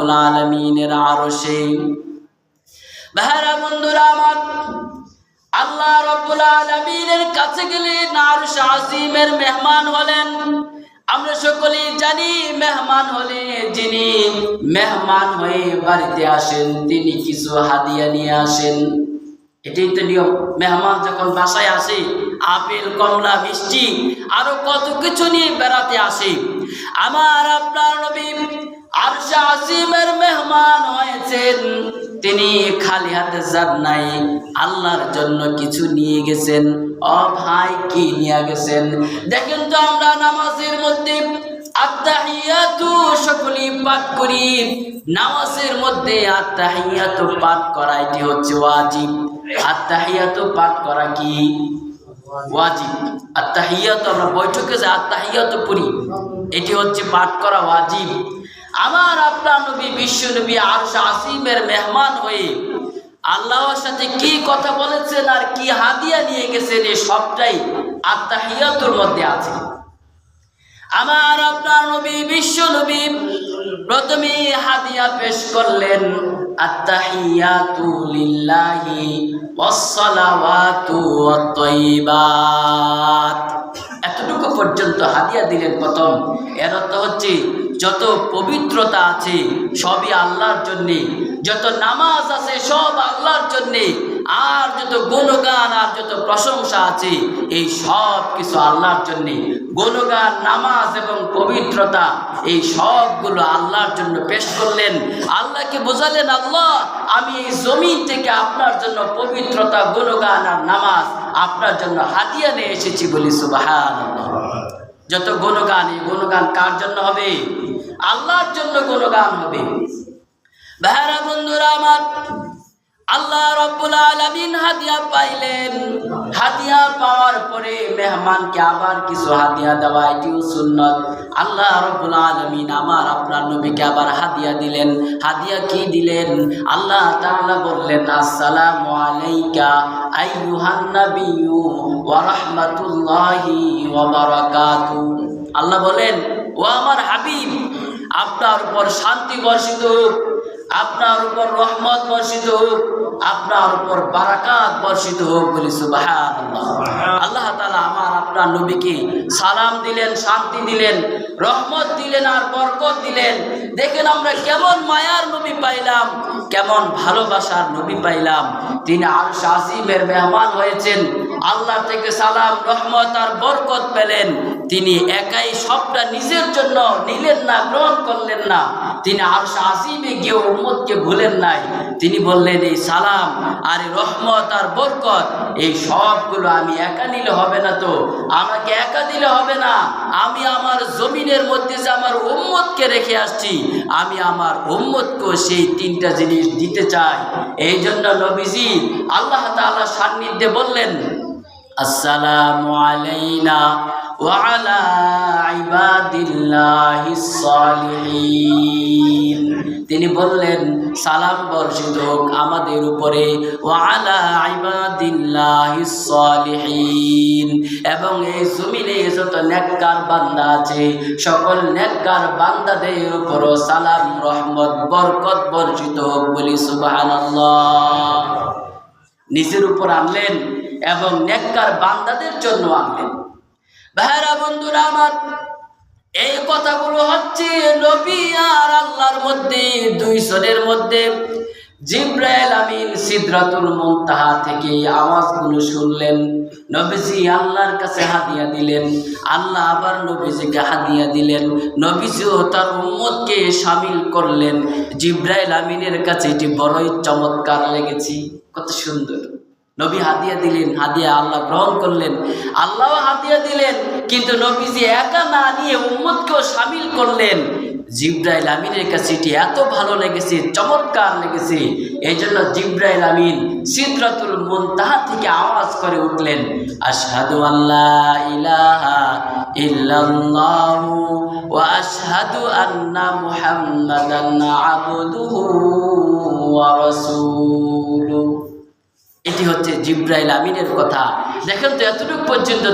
রব্বুল আলামিনের আরশে। ভাইরা বন্ধুরা আমার, আল্লাহ রব্বুল আলামিনের কাছে গেলেন আরশ আজিমের মেহমান হলেন। আমরা সকলেই জানি মেহমান হলে যিনি মেহমান হয়ে বাড়িতে আসেন তিনি কিছু হাদিয়া নিয়ে আসেন। এটাই তো নিয়ম। মেহমান যখন বাসায় আসে আপেল, কমলা, মিষ্টি আরো কত কিছু নিয়ে বেড়াতে আসে। আমার আপনার নবী আরশ আজিমের মেহমান হয়েছেন, তিনি খালি হাতে যান নাই, আল্লাহর জন্য কিছু নিয়ে গেছেন। ও ভাই, কি নিয়ে গেছেন দেখেন তো। আমরা নামাজের মধ্যে আত্তাহিয়াতু সকলেই পাঠ করি। নামাজের মধ্যে আত্তাহিয়াতু পাঠ করা এটি হচ্ছে ওয়াজিব। আত্তাহিয়াতু পাঠ করা কি ওয়াজিব। আত্তাহিয়াতু আমরা বৈঠকে যে আত্তাহিয়াতু পড়ি এটি হচ্ছে পাঠ করা ওয়াজিব। আমার আপনার নবী বিশ্ব নবী আরশ আজিমের মেহমান হয়ে আল্লাহর সাথে কি কথা বলেছেন আর কি হাদিয়া নিয়ে গেছেন, এই সবটাই আত্তাহিয়াতুর মধ্যে আছে। আমার আপনার নবী বিশ্ব নবী প্রথমে হাদিয়া পেশ করলেন, আত্তাহিয়াতু লিল্লাহি ওয়াসসালাওয়াতু ওয়াত-তাইয়্যিবাত। এতটুকু পর্যন্ত হাদিয়া দিলেন প্রথম। এর অর্থ হচ্ছে যত পবিত্রতা আছে সবই আল্লাহর জন্যে, যত নামাজ আছে সব আল্লাহর জন্যে, আর যত গুণগান আর যত প্রশংসা আছে এই সব কিছু আল্লাহর জন্যে। গুণগান, নামাজ এবং পবিত্রতা এই সবগুলো আল্লাহর জন্য পেশ করলেন। আল্লাহকে বোঝালেন, আল্লাহ আমি এই জমিন থেকে আপনার জন্য পবিত্রতা, গুণগান আর নামাজ আপনার জন্য হাদিয়া নিয়ে এসেছি বলি সুবহানাল্লাহ। যত গুণগান, এই গুণগান কার জন্য হবে? আল্লাহর জন্য গুণগান হবে। ভাইরা বন্ধুরা আমার, আল্লাহ রব্বুল আলামিন হাদিয়া পাইলেন। হাদিয়া পাওয়ার পরে মেহমানকে আবার কিছু হাদিয়া দেওয়া এটিও সুন্নত। আল্লাহ রব্বুল আলামিন আমার আপনার নবীকে আবার হাদিয়া দিলেন। হাদিয়া কি দিলেন? আল্লাহ তাআলা বললেন, আসসালামু আলাইকা আইয়ুহান নাবিয়্যু ওয়া রাহমাতুল্লাহি ওয়া বারাকাতুহু। আল্লাহ বলেন, ও আমার হাবিব, আপনার উপর শান্তি বর্ষিত হোক, আপনার উপর রহমত বর্ষিত হোক, আপনার উপর বারাকাত বর্ষিত হোক বলি সুবহানাল্লাহ। আল্লাহ তাআলা আমার আপনার নবীকে সালাম দিলেন, শান্তি দিলেন, রহমত দিলেন আর বরকত দিলেন। দেখেন আমরা কেমন মায়ার নবী পাইলাম, কেমন ভালোবাসার নবী পাইলাম। তিনি আরশ আজিমের মেহমান হয়েছেন, আল্লাহ থেকে সালাম, রহমত আর বরকত পেলেন। তিনি একাই সবটা নিজের জন্য নিলেন না, গ্রহণ করলেন না। তিনি আরশ আজিমে গিয়ে উম্মতকে ভুলেন নাই। তিনি বললেন, এই সালাম আর এই রহমত আর বরকত এই সবগুলো আমি একা নিলে হবে না, তো আমাকে একা দিলে হবে না। আমি আমার জমিনের মধ্যে যে আমার উম্মতকে রেখে আসছি, আমি আমার উম্মতকেও সেই তিনটা জিনিস দিতে চাই। এই জন্য নবীজি আল্লাহ তাআলার সান্নিধ্যে বললেন, আসসালামু আলাইনা ওয়া আলা ইবাদিল্লাহিস সালিহিন। তিনি বললেন, সালাম বর্ষিত হোক আমাদের উপরে, ওয়া আলা ইবাদিল্লাহিস সালিহিন, এবং এই জমিনে যত নেককার বান্দা আছে সকল নেককার বান্দাদের উপরও সালাম, রহমত, বরকত বর্ষিত হোক বলি সুবহানাল্লাহ। নিজের উপর আনলেন এবং নেককার বান্দাদের জন্য আনলেন। ভাইরা বন্ধুরা আমার, এই কথাগুলো হচ্ছে নবী আর আল্লাহর মধ্যে, দুই জনের মধ্যে। জিবরাইল আমিন সিদরাতুল মুনতাহা থেকে আওয়াজগুলো শুনলেন। নবীজি আল্লাহর কাছে হাদিয়া দিলেন, আল্লাহ আবার নবীজিকে হাদিয়া দিলেন। নবীজিও তার উম্মতকে শামিল করলেন। জিবরাইল আমিনের কাছে এটি বড়ই চমৎকার লেগেছে। কত সুন্দর! নবী হাদিয়া দিলেন, হাদিয়া আল্লাহ গ্রহণ করলেন। আল্লাহও হাদিয়া দিলেন, কিন্তু নবীজি একা না নিয়ে উম্মতকেও শামিল করলেন। জিবরাইল আমিনের কাছে এটি এত ভালো লেগেছে, চমৎকার লেগেছে। এই জন্য জিবরাইল আমিন সিদরাতুল মুনতাহা থেকে আওয়াজ করে উঠলেন, আশহাদু আল্লা ইলাহা ইল্লাল্লাহু ওয়া আশহাদু আন্না মুহাম্মাদান আবদুহু ওয়া রাসূলুহু। এটি হচ্ছে জিবরাইল আমিনের কথা। দেখেন তো এতটুকু পর্যন্ত